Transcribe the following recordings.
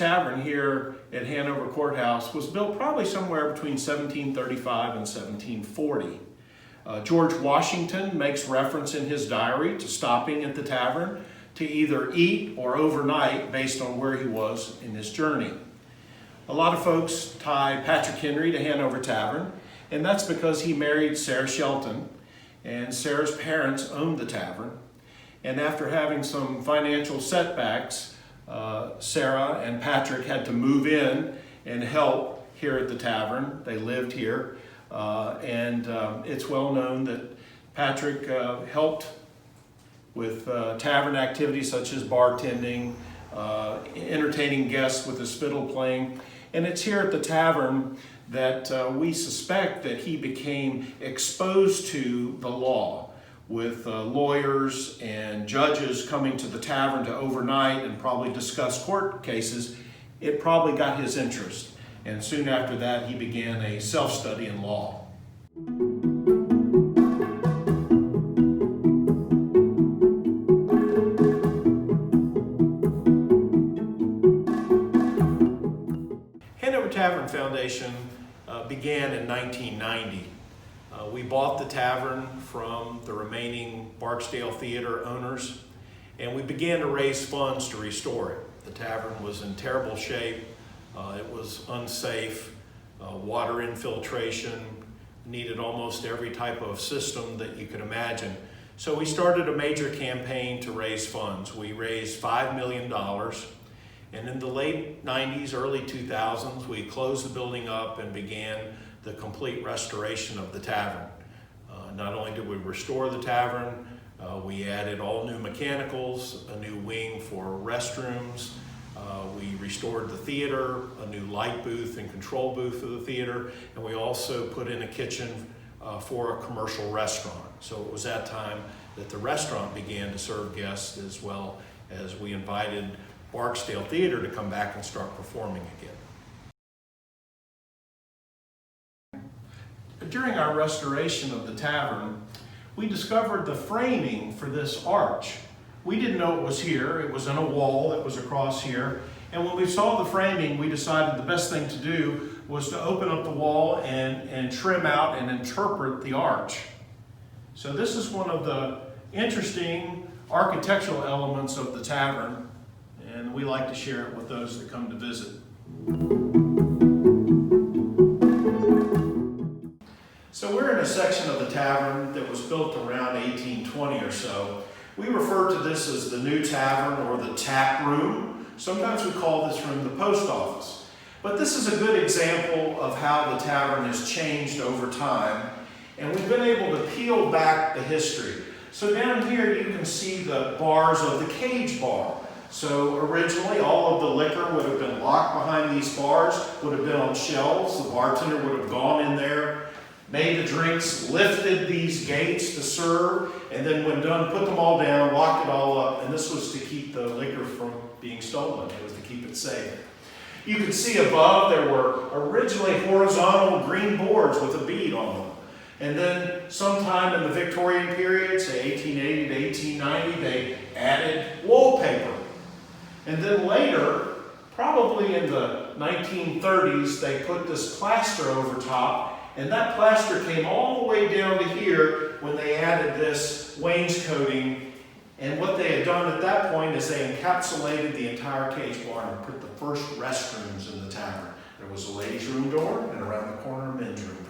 Tavern here at Hanover Courthouse was built probably somewhere between 1735 and 1740. George Washington makes reference in his diary to stopping at the tavern to either eat or overnight based on where he was in his journey. A lot of folks tie Patrick Henry to Hanover Tavern, and that's because he married Sarah Shelton, and Sarah's parents owned the tavern. And after having some financial setbacks, Sarah and Patrick had to move in and help here at the tavern. They lived here, and it's well known that Patrick helped with tavern activities such as bartending, entertaining guests with his fiddle playing. And it's here at the tavern that we suspect that he became exposed to the law, with lawyers and judges coming to the tavern to overnight and probably discuss court cases. It probably got his interest, and soon after that he began a self-study in law. Hanover Tavern Foundation began in 1990. We bought the tavern from the remaining Barksdale Theater owners, and we began to raise funds to restore it. The tavern was in terrible shape. It was unsafe, water infiltration, needed almost every type of system that you could imagine. So we started a major campaign to raise funds. We raised $5 million, and in the late 90s, early 2000s, we closed the building up and began the complete restoration of the tavern. Not only did we restore the tavern, we added all new mechanicals, a new wing for restrooms, we restored the theater, a new light booth and control booth for the theater, and we also put in a kitchen for a commercial restaurant. So it was that time that the restaurant began to serve guests, as well as we invited Barksdale Theater to come back and start performing again. During our restoration of the tavern, we discovered the framing for this arch. We didn't know it was here. It was in a wall that was across here. And when we saw the framing, we decided the best thing to do was to open up the wall and trim out and interpret the arch. So this is one of the interesting architectural elements of the tavern, and we like to share it with those that come to visit. So we're in a section of the tavern that was built around 1820 or so. We refer to this as the new tavern or the tap room. Sometimes we call this room the post office. But this is a good example of how the tavern has changed over time. And we've been able to peel back the history. So down here you can see the bars of the cage bar. So originally all of the liquor would have been locked behind these bars, would have been on shelves. The bartender would have gone in there, made the drinks, lifted these gates to serve, and then when done, put them all down, locked it all up, and this was to keep the liquor from being stolen. It was to keep it safe. You can see above there were originally horizontal green boards with a bead on them. And then sometime in the Victorian period, say 1880 to 1890, they added wallpaper. And then later, probably in the 1930s, they put this plaster over top. And that plaster came all the way down to here when they added this wainscoting. And what they had done at that point is they encapsulated the entire cage bar and put the first restrooms in the tavern. There was a ladies' room door, and around the corner, a men's room door.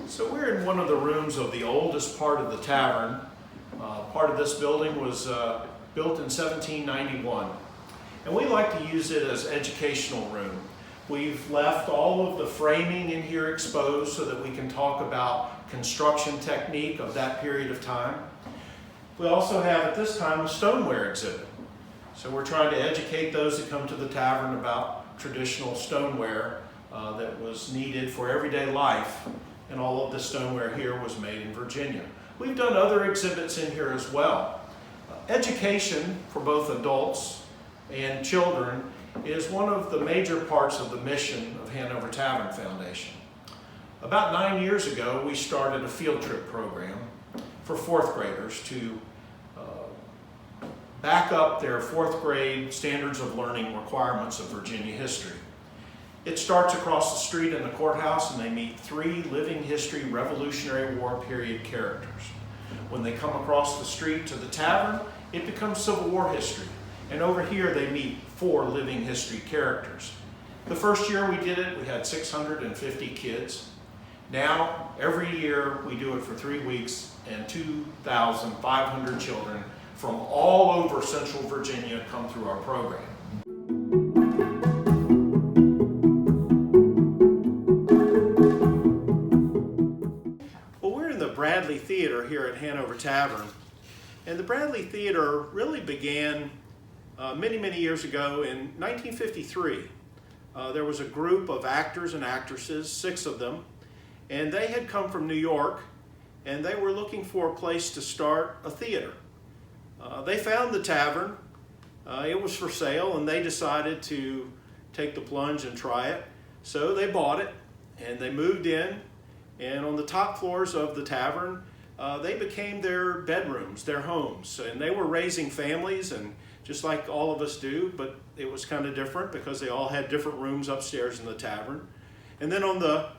So we're in one of the rooms of the oldest part of the tavern. Part of this building was built in 1791. And we like to use it as educational room. We've left all of the framing in here exposed so that we can talk about construction technique of that period of time. We also have at this time a stoneware exhibit. So we're trying to educate those that come to the tavern about traditional stoneware that was needed for everyday life. And all of the stoneware here was made in Virginia. We've done other exhibits in here as well. Education for both adults and children is one of the major parts of the mission of Hanover Tavern Foundation. About 9 years ago, we started a field trip program for fourth graders to back up their fourth grade standards of learning requirements of Virginia history. It starts across the street in the courthouse, and they meet 3 living history Revolutionary War period characters. When they come across the street to the tavern, it becomes Civil War history. And over here they meet 4 living history characters. The first year we did it, we had 650 kids. Now, every year we do it for 3 weeks, and 2,500 children from all over Central Virginia come through our program. Well, we're in the Bradley Theater here at Hanover Tavern, and the Bradley Theater really began many years ago in 1953. There was a group of actors and actresses, 6 of them, and they had come from New York, and they were looking for a place to start a theater. They found the tavern. It was for sale, and they decided to take the plunge and try it. So they bought it, and they moved in, and on the top floors of the tavern, they became their bedrooms, their homes, and they were raising families, and just like all of us do, but it was kind of different because they all had different rooms upstairs in the tavern. And then on the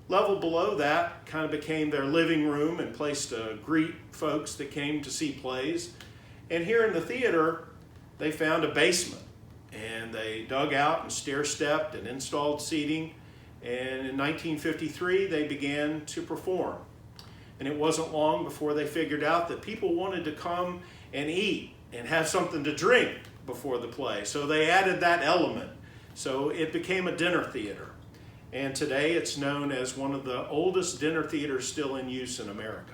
level below that kind of became their living room and place to greet folks that came to see plays. And here in the theater, they found a basement, and they dug out and stair-stepped and installed seating. And in 1953, they began to perform. And it wasn't long before they figured out that people wanted to come and eat and have something to drink before the play. So they added that element. So it became a dinner theater. And today it's known as one of the oldest dinner theaters still in use in America.